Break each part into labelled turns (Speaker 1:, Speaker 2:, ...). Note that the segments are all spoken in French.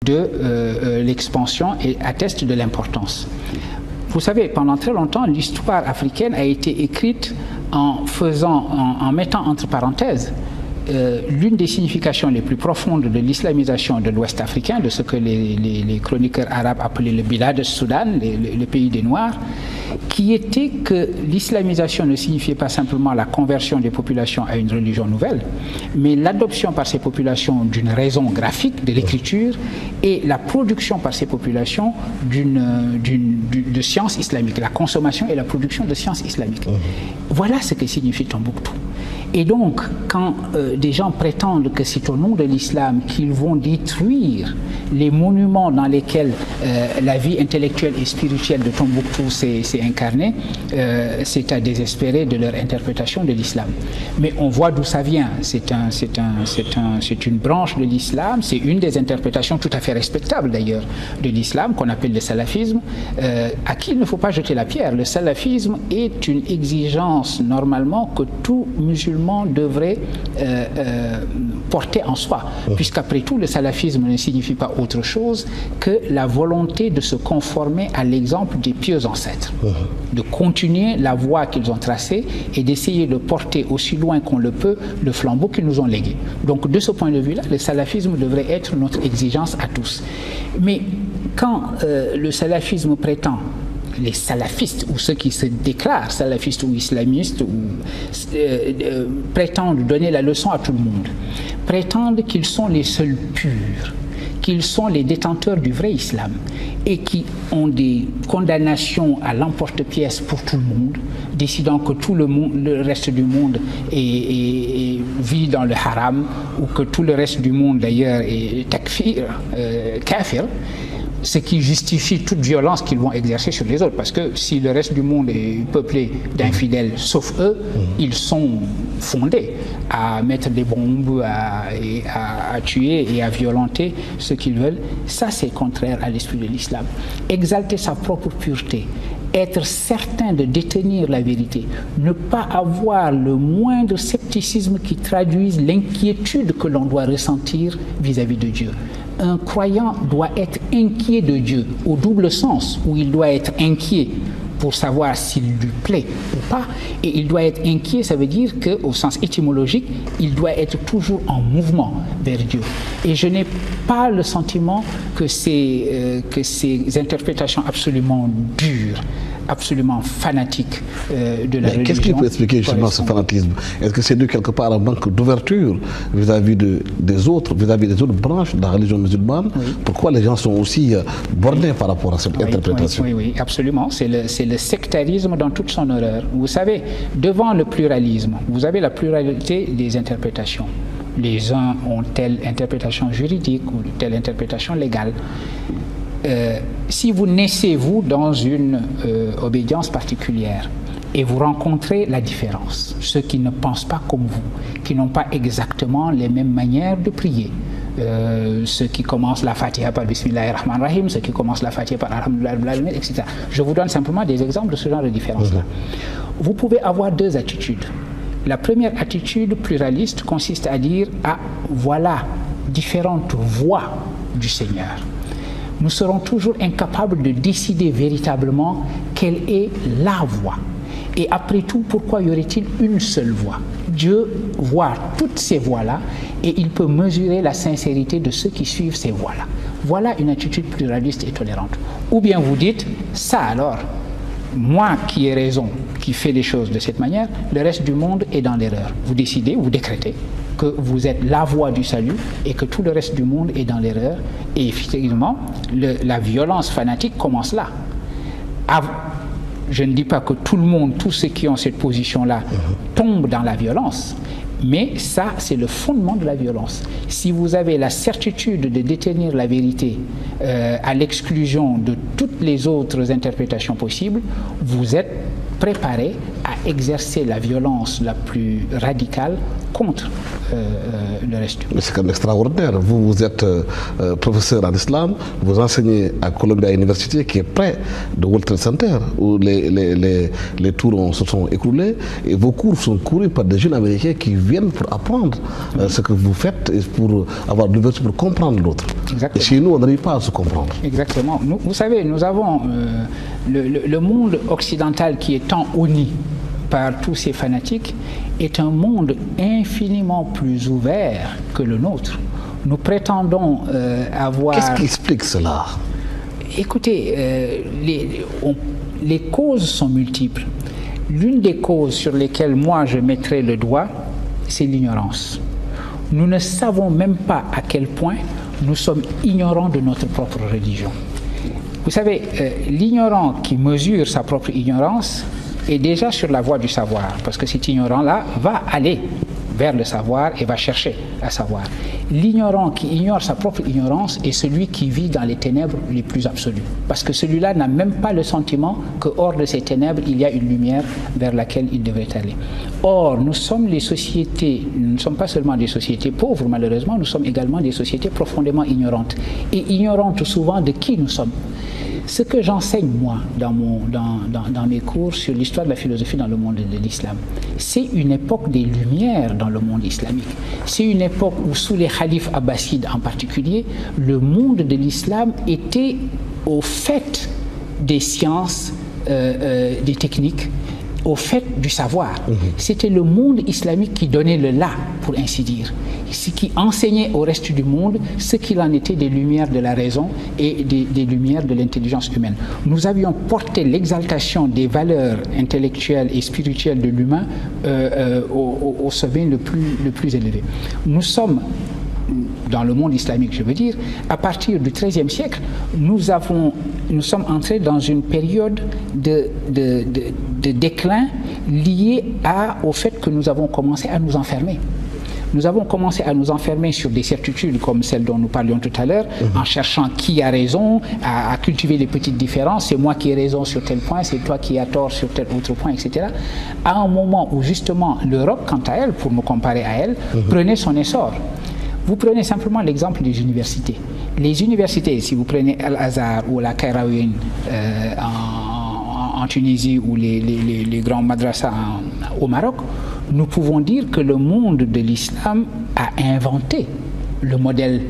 Speaker 1: de l'expansion et atteste de l'importance. Vous savez, pendant très longtemps, l'histoire africaine a été écrite en mettant entre parenthèses l'une des significations les plus profondes de l'islamisation de l'Ouest africain, de ce que les chroniqueurs arabes appelaient le Bilad al-Soudan, le pays des Noirs, qui était que l'islamisation ne signifiait pas simplement la conversion des populations à une religion nouvelle, mais l'adoption par ces populations d'une raison graphique de l'écriture et la production par ces populations de sciences islamiques, la consommation et la production de sciences islamiques. Voilà ce que signifie Tombouctou. Et donc, quand des gens prétendent que c'est au nom de l'islam qu'ils vont détruire les monuments dans lesquels la vie intellectuelle et spirituelle de Tombouctou s'est incarnée, c'est à désespérer de leur interprétation de l'islam. Mais on voit d'où ça vient. C'est une branche de l'islam, c'est une des interprétations tout à fait respectables d'ailleurs de l'islam, qu'on appelle le salafisme, à qui il ne faut pas jeter la pierre. Le salafisme est une exigence normalement que tout musulman devrait porter en soi, puisqu'après tout, le salafisme ne signifie pas autre chose que la volonté de se conformer à l'exemple des pieux ancêtres, de continuer la voie qu'ils ont tracée et d'essayer de porter aussi loin qu'on le peut le flambeau qu'ils nous ont légué. Donc, de ce point de vue-là, le salafisme devrait être notre exigence à tous. Mais quand le salafisme prétend, les salafistes ou ceux qui se déclarent salafistes ou islamistes prétendent donner la leçon à tout le monde, prétendent qu'ils sont les seuls purs, qu'ils sont les détenteurs du vrai islam et qui ont des condamnations à l'emporte-pièce pour tout le monde, décidant que tout le reste du monde vit dans le haram ou que tout le reste du monde d'ailleurs est takfir, kafir, ce qui justifie toute violence qu'ils vont exercer sur les autres. Parce que si le reste du monde est peuplé d'infidèles, sauf eux, ils sont fondés à mettre des bombes, à tuer et à violenter ce qu'ils veulent. Ça, c'est contraire à l'esprit de l'islam. Exalter sa propre pureté, être certain de détenir la vérité, ne pas avoir le moindre scepticisme qui traduise l'inquiétude que l'on doit ressentir vis-à-vis de Dieu. Un croyant doit être inquiet de Dieu, au double sens, où il doit être inquiet pour savoir s'il lui plaît ou pas, et il doit être inquiet, ça veut dire qu'au sens étymologique, il doit être toujours en mouvement vers Dieu. Et je n'ai pas le sentiment que ces interprétations absolument dures, absolument fanatiques de la religion...
Speaker 2: Qu'est-ce qui peut expliquer justement ce fanatisme? Est-ce que c'est dû quelque part à un manque d'ouverture vis-à-vis des autres branches de la religion musulmane? Oui. Pourquoi les gens sont aussi bornés par rapport à cette interprétation?
Speaker 1: Oui, absolument. C'est le sectarisme dans toute son horreur. Vous savez, devant le pluralisme, vous avez la pluralité des interprétations. Les uns ont telle interprétation juridique ou telle interprétation légale. Si vous naissez, vous, dans une obédience particulière et vous rencontrez la différence, ceux qui ne pensent pas comme vous, qui n'ont pas exactement les mêmes manières de prier, ceux qui commencent la Fatiha par Bismillahirrahmanirrahim, ceux qui commencent la Fatiha par Alhamdulillah, etc. Je vous donne simplement des exemples de ce genre de différence-là. Vous pouvez avoir deux attitudes. La première attitude pluraliste consiste à dire « Ah, voilà différentes voies du Seigneur ». Nous serons toujours incapables de décider véritablement quelle est la voie. Et après tout, pourquoi y aurait-il une seule voie? Dieu voit toutes ces voies-là et il peut mesurer la sincérité de ceux qui suivent ces voies-là. Voilà une attitude pluraliste et tolérante. Ou bien vous dites, ça alors, moi qui ai raison, qui fais les choses de cette manière, le reste du monde est dans l'erreur. Vous décidez, vous décrétez que vous êtes la voie du salut et que tout le reste du monde est dans l'erreur. Et effectivement, la violence fanatique commence là. Je ne dis pas que tout le monde, tous ceux qui ont cette position-là, tombent dans la violence, mais ça, c'est le fondement de la violence. Si vous avez la certitude de détenir la vérité à l'exclusion de toutes les autres interprétations possibles, vous êtes préparé à exercer la violence la plus radicale contre le reste du monde.
Speaker 2: Mais c'est quand même extraordinaire. Vous êtes professeur en islam, vous enseignez à Columbia University, qui est près de World Trade Center, où les tours se sont écroulés, et vos cours sont courus par des jeunes américains qui viennent pour apprendre ce que vous faites et pour avoir l'ouverture pour comprendre l'autre. Et chez nous, on n'arrive pas à se comprendre.
Speaker 1: Exactement. Vous savez, nous avons le monde occidental qui est tant honni par tous ces fanatiques est un monde infiniment plus ouvert que le nôtre. Nous prétendons avoir...
Speaker 2: Qu'est-ce qui explique cela?
Speaker 1: Écoutez, les causes sont multiples. L'une des causes sur lesquelles moi je mettrai le doigt, c'est l'ignorance. Nous ne savons même pas à quel point nous sommes ignorants de notre propre religion. Vous savez, l'ignorant qui mesure sa propre ignorance est déjà sur la voie du savoir, parce que cet ignorant-là va aller vers le savoir et va chercher à savoir. L'ignorant qui ignore sa propre ignorance est celui qui vit dans les ténèbres les plus absolues, parce que celui-là n'a même pas le sentiment que hors de ces ténèbres, il y a une lumière vers laquelle il devrait aller. Or, nous sommes les sociétés, nous ne sommes pas seulement des sociétés pauvres, malheureusement, nous sommes également des sociétés profondément ignorantes, et ignorantes souvent de qui nous sommes. Ce que j'enseigne, moi, dans mes cours sur l'histoire de la philosophie dans le monde de l'islam, c'est une époque des lumières dans le monde islamique. C'est une époque où, sous les khalifes abbassides en particulier, le monde de l'islam était au fait des sciences, des techniques, au fait du savoir. C'était le monde islamique qui donnait le là, pour ainsi dire. Ce qui enseignait au reste du monde ce qu'il en était des lumières de la raison et des lumières de l'intelligence humaine. Nous avions porté l'exaltation des valeurs intellectuelles et spirituelles de l'humain au sommet le plus élevé. Nous sommes, dans le monde islamique, je veux dire, à partir du XIIIe siècle, nous sommes entrés dans une période de déclin lié au fait que nous avons commencé à nous enfermer. Nous avons commencé à nous enfermer sur des certitudes comme celles dont nous parlions tout à l'heure, en cherchant qui a raison, à cultiver les petites différences, c'est moi qui ai raison sur tel point, c'est toi qui as tort sur tel autre point, etc. À un moment où justement l'Europe, quant à elle, pour me comparer à elle, prenait son essor. Vous prenez simplement l'exemple des universités. Les universités, si vous prenez Al-Azhar ou la Kairouane en Tunisie ou les grands madrasas au Maroc, nous pouvons dire que le monde de l'islam a inventé le modèle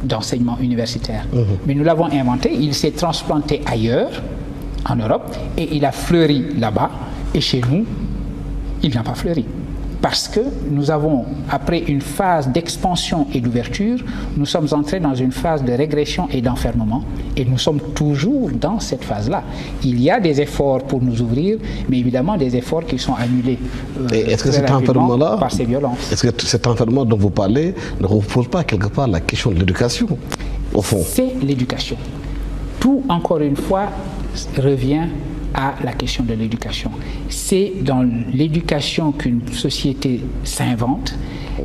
Speaker 1: d'enseignement universitaire. Mais nous l'avons inventé, il s'est transplanté ailleurs, en Europe, et il a fleuri là-bas, et chez nous, il n'a pas fleuri. Parce que nous avons, après une phase d'expansion et d'ouverture, nous sommes entrés dans une phase de régression et d'enfermement, et nous sommes toujours dans cette phase-là. Il y a des efforts pour nous ouvrir, mais évidemment des efforts qui sont annulés
Speaker 2: est-ce que cet enfermement-là,
Speaker 1: par ces violences.
Speaker 2: Est-ce que cet enfermement dont vous parlez ne repose pas quelque part la question de l'éducation, au fond?
Speaker 1: C'est l'éducation. Tout, encore une fois, revient à la question de l'éducation. C'est dans l'éducation qu'une société s'invente.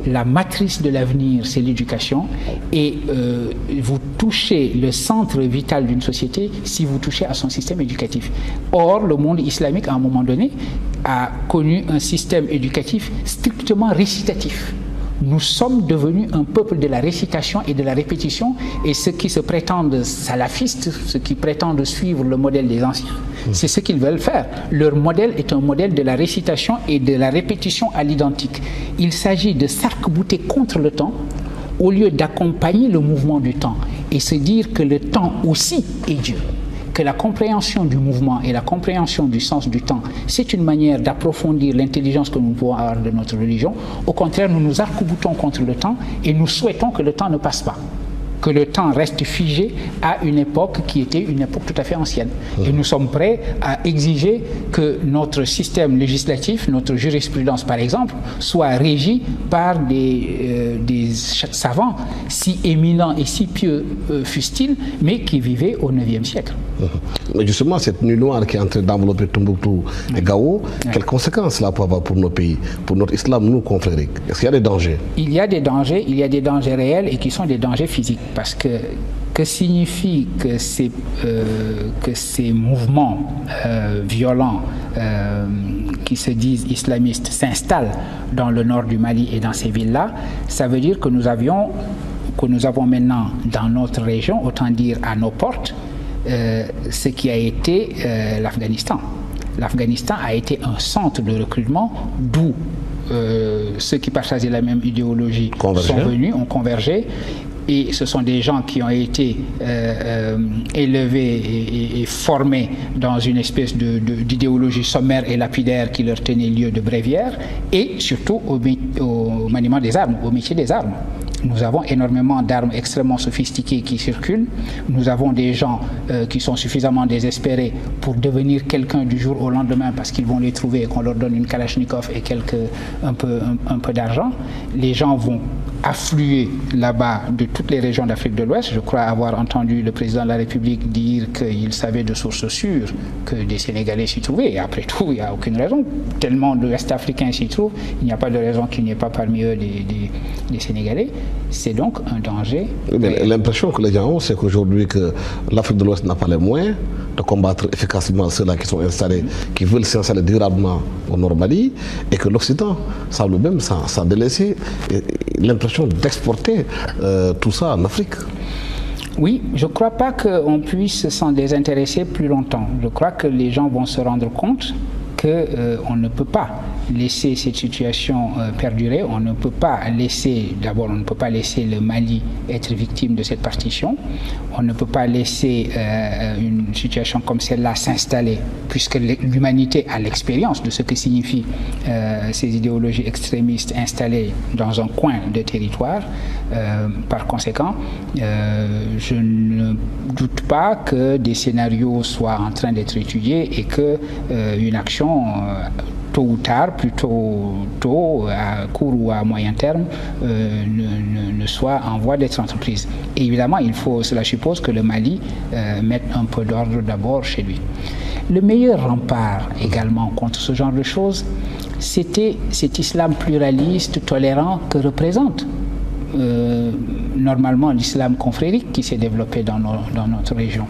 Speaker 1: La matrice de l'avenir, c'est l'éducation. Et vous touchez le centre vital d'une société si vous touchez à son système éducatif. Or, le monde islamique, à un moment donné, a connu un système éducatif strictement récitatif. Nous sommes devenus un peuple de la récitation et de la répétition, et ceux qui se prétendent salafistes, ceux qui prétendent suivre le modèle des anciens, c'est ce qu'ils veulent faire. Leur modèle est un modèle de la récitation et de la répétition à l'identique. Il s'agit de s'arc-bouter contre le temps au lieu d'accompagner le mouvement du temps et se dire que le temps aussi est Dieu. Que la compréhension du mouvement et la compréhension du sens du temps, c'est une manière d'approfondir l'intelligence que nous pouvons avoir de notre religion. Au contraire, nous nous arc-boutons contre le temps et nous souhaitons que le temps ne passe pas, que le temps reste figé à une époque qui était une époque tout à fait ancienne. Et nous sommes prêts à exiger que notre système législatif, notre jurisprudence par exemple, soit régi par des savants si éminents et si pieux fussent-ils, mais qui vivaient au IXe siècle.
Speaker 2: Mais justement, cette nuit noire qui est en train d'envelopper Tombouctou et Gao, quelles conséquences cela peut avoir pour nos pays, pour notre islam, nous, confrériques? Est-ce qu'il y a des dangers?
Speaker 1: Il y a des dangers réels et qui sont des dangers physiques. Parce que Que signifie que ces mouvements violents qui se disent islamistes s'installent dans le nord du Mali et dans ces villes-là? Ça veut dire que nous avons maintenant dans notre région, autant dire à nos portes, ce qui a été l'Afghanistan. L'Afghanistan a été un centre de recrutement d'où ceux qui partageaient la même idéologie sont venus, ont convergé. Et ce sont des gens qui ont été élevés et formés dans une espèce d'idéologie sommaire et lapidaire qui leur tenait lieu de bréviaire, et surtout au maniement des armes, au métier des armes. Nous avons énormément d'armes extrêmement sophistiquées qui circulent. Nous avons des gens qui sont suffisamment désespérés pour devenir quelqu'un du jour au lendemain parce qu'ils vont les trouver et qu'on leur donne une Kalachnikov et un peu d'argent. Les gens vont affluer là-bas de toutes les régions d'Afrique de l'Ouest. Je crois avoir entendu le président de la République dire qu'il savait de sources sûres que des Sénégalais s'y trouvaient. Et après tout, il n'y a aucune raison. Tellement de West-Africains s'y trouvent, il n'y a pas de raison qu'il n'y ait pas parmi eux des Sénégalais. C'est donc un danger.
Speaker 2: L'impression que les gens ont, c'est qu'aujourd'hui, que l'Afrique de l'Ouest n'a pas les moyens de combattre efficacement ceux-là qui sont installés, qui veulent s'installer durablement au Nord Mali, et que l'Occident semble même s'en délaisser, l'impression d'exporter tout ça en Afrique.
Speaker 1: Oui, je ne crois pas qu'on puisse s'en désintéresser plus longtemps. Je crois que les gens vont se rendre compte qu'on ne peut pas laisser cette situation perdurer. On ne peut pas laisser le Mali être victime de cette partition. On ne peut pas laisser une situation comme celle-là s'installer, puisque l'humanité a l'expérience de ce que signifient ces idéologies extrémistes installées dans un coin de territoire. Par conséquent, je ne doute pas que des scénarios soient en train d'être étudiés et qu'une action tôt ou tard, plutôt tôt, à court ou à moyen terme, ne soit en voie d'être entreprise. Et évidemment, cela suppose que le Mali mette un peu d'ordre d'abord chez lui. Le meilleur rempart également contre ce genre de choses, c'était cet islam pluraliste, tolérant que représente normalement l'islam confrérique qui s'est développé dans notre région.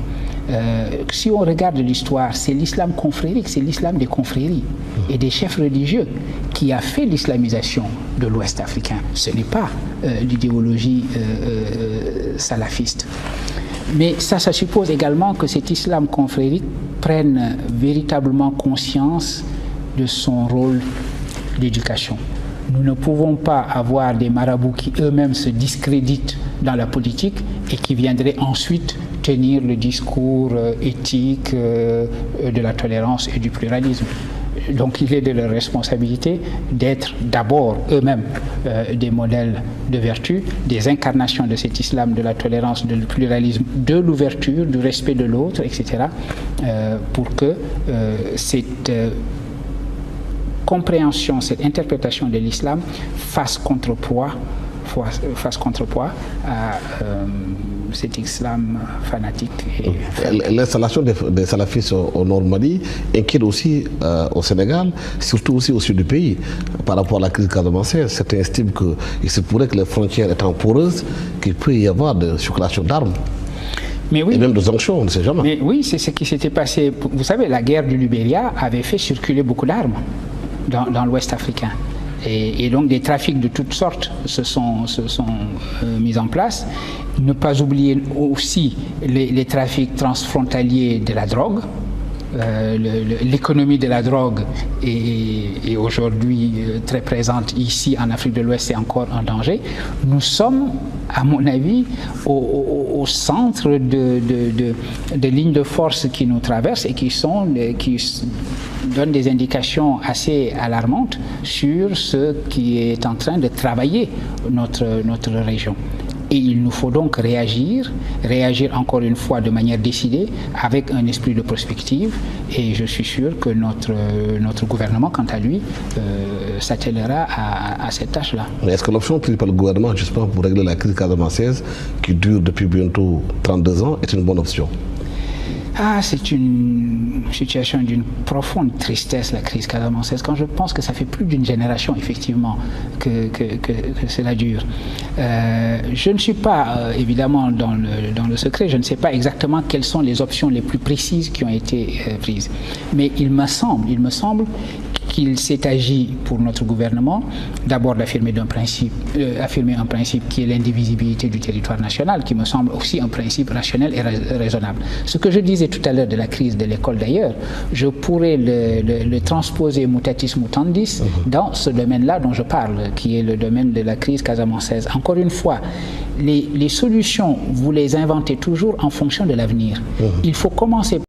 Speaker 1: Si on regarde l'histoire, c'est l'islam confrérique, c'est l'islam des confréries et des chefs religieux qui a fait l'islamisation de l'Ouest africain. Ce n'est pas l'idéologie salafiste. Mais ça suppose également que cet islam confrérique prenne véritablement conscience de son rôle d'éducation. Nous ne pouvons pas avoir des marabouts qui eux-mêmes se discréditent dans la politique et qui viendraient ensuite tenir le discours éthique de la tolérance et du pluralisme. Donc il est de leur responsabilité d'être d'abord eux-mêmes des modèles de vertu, des incarnations de cet islam, de la tolérance, du pluralisme, de l'ouverture, du respect de l'autre, etc. Pour que cette compréhension, cette interprétation de l'islam fasse contrepoids à cet islam fanatique.
Speaker 2: L'installation des salafistes au Nord Mali inquiète aussi au Sénégal, surtout aussi au sud du pays, par rapport à la crise casamançaise. Certains estiment qu'il se pourrait que les frontières étant poreuses, qu'il peut y avoir de circulation d'armes.
Speaker 1: Mais oui,
Speaker 2: et même de sanctions, on ne sait jamais.
Speaker 1: Mais oui, c'est ce qui s'était passé. Vous savez, la guerre du Libéria avait fait circuler beaucoup d'armes dans l'Ouest africain. Et donc des trafics de toutes sortes se sont mis en place. Ne pas oublier aussi les trafics transfrontaliers de la drogue. L'économie de la drogue est aujourd'hui très présente ici en Afrique de l'Ouest, c'est encore un danger. Nous sommes, à mon avis, au centre de lignes de force qui nous traversent et qui donnent des indications assez alarmantes sur ce qui est en train de travailler notre région. Et il nous faut donc réagir encore une fois de manière décidée, avec un esprit de prospective. Et je suis sûr que notre gouvernement, quant à lui, s'attellera à cette tâche-là.
Speaker 2: Mais est-ce que l'option prise par le gouvernement, justement, pour régler la crise casamançaise, qui dure depuis bientôt 32 ans, est une bonne option?
Speaker 1: C'est une situation d'une profonde tristesse, la crise casamançaise, quand je pense que ça fait plus d'une génération, effectivement, que cela dure. Je ne suis pas, évidemment, dans le secret, je ne sais pas exactement quelles sont les options les plus précises qui ont été prises. Mais il me semble qu'il s'est agi pour notre gouvernement d'abord d'affirmer affirmer un principe qui est l'indivisibilité du territoire national, qui me semble aussi un principe rationnel et raisonnable. Ce que je disais tout à l'heure de la crise de l'école d'ailleurs, je pourrais le transposer mutatis mutandis dans ce domaine-là dont je parle, qui est le domaine de la crise casamançaise. Encore une fois, les solutions, vous les inventez toujours en fonction de l'avenir. Il faut commencer